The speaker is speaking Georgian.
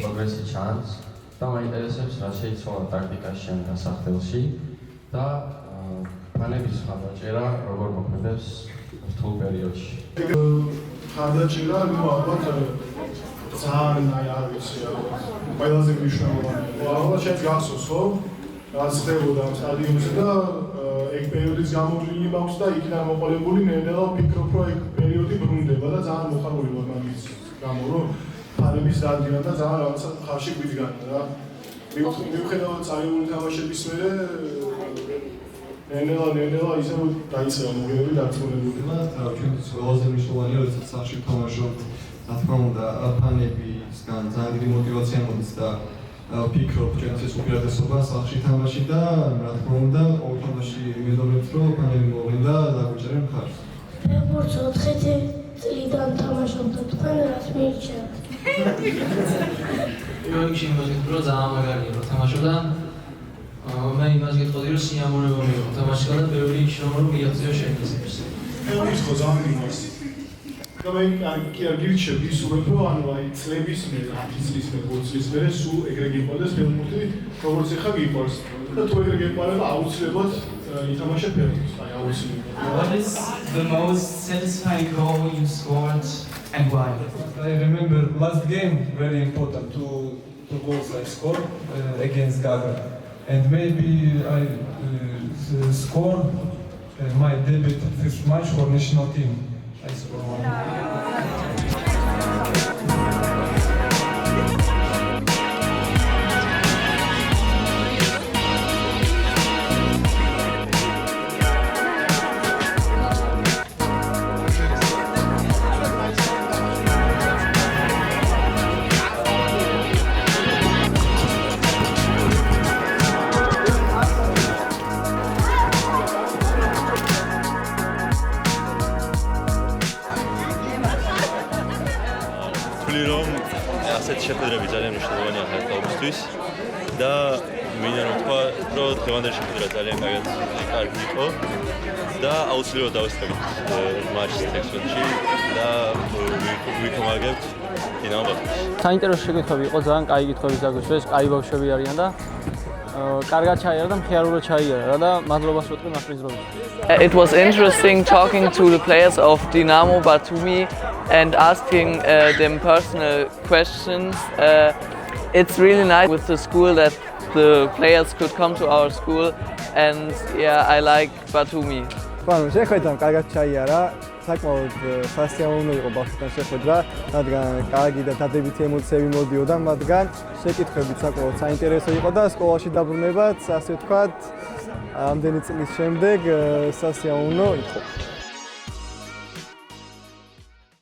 პროგრესი ჩანს და მაინტერესებს რა შეიცვალა ტაქტიკაში შენ გასახდელში და ფანების ხარდაჭერა როგორ მოქმედებს რთულ პერიოდში. ხარდაჭერა ალბათ ძალიან არ ვიცი ყველაზე მნიშვნელოვანია. ალბათ შენ გახსოვს ხო? რაც ხდებოდა სტადიონზე და ეგ პერიოდის გამოვლილი მაქვს და იქიდან მოყოლებული ნელ-ნელა ვფიქრობ, რომ ეგ პერიოდი ბრუნდება და ძალიან მოხარული ვარ მაგის გამო, რომ ფანების დადგება და ძალიან რაღაცა ხარში გვიდგანდა რა. მიუხედავად წარიული თამაშების მერე ნელ-ნელა ისევ დაიწყება მოგებები დარწმუნებული და ჩვენთვის ყველაზე მნიშვნელოვანია, როდესაც სახში ვთამაშობთ, რა თქმა უნდა, ფანებისგან ძალიან დიდი მოტივაცია მოდის და ვფიქრობ ჩვენთვის უპირატესობა სახში თამაში და რა თქმა უნდა, ყოველ თამაში მედობებთ, რომ ფანები მოვიდნენ და დაგვიჭერენ მხარს. როგორც 4 წლიდან თამაშობ და თქვენ რაც მიირჩევთ. პირველ რიგში იმას გეტყვი, რომ ძალიან მაგარია რომ თამაშობ და მე იმას გეტყვი, რომ სიამოვნება მიიღო თამაში და პირველ რიგში რომ მიაღწიო შექმნისთვის. ეს ხო ძალიან იმას. და მე კი არ გირჩევ ისურვებ, რომ ანუ აი წლების მერე, 10 წლის მერე, 20 წლის მერე სულ ეგრე გიყვარდეს ფეხბურთი, როგორც ახლა გიყვარს. და თუ ეგრე გიყვარება, აუცილებლად ითამაშე ფეხბურთს, აი აუცილებლად. What is the most satisfying goal you scored and why? I remember last game very important two goals I scored against Gaga, and maybe I score my debut first match for national team. I scored one. რომ ასეთი შეხვედრები ძალიან მნიშვნელოვანია ხალხისთვის და მინდა რომ თქვა, რომ დღევანდელი შეხვედრა ძალიან კარგი იყო და აუცილებლად დავესწრებით მატჩს 16-ში და ვიქომაგებთ დინამო ბაქოს. საინტერესო შეკითხვები იყო, ძალიან კაი კითხვები დაგვისვეს, კაი ბავშვები არიან და კარგად ჩაიარა და მხიარულად ჩაიარა და მადლობას ვიტყვი მასპინძ როდის. It was interesting talking to the players of Dinamo Batumi and asking them personal questions. It's really nice with the school that the players could come to our school and yeah, I like Batumi. ანუ შეხვედრამ კარგად ჩაიარა, საკმაოდ სასიამოვნო იყო ბავშვთან შეხვედრა, რადგან კარგი და დადებითი ემოციები მოდიოდა მათგან, შეკითხვებიც საკმაოდ საინტერესო იყო და სკოლაში დაბრუნებაც, ასე ვთქვათ, ამდენი წლის შემდეგ სასიამოვნო იყო.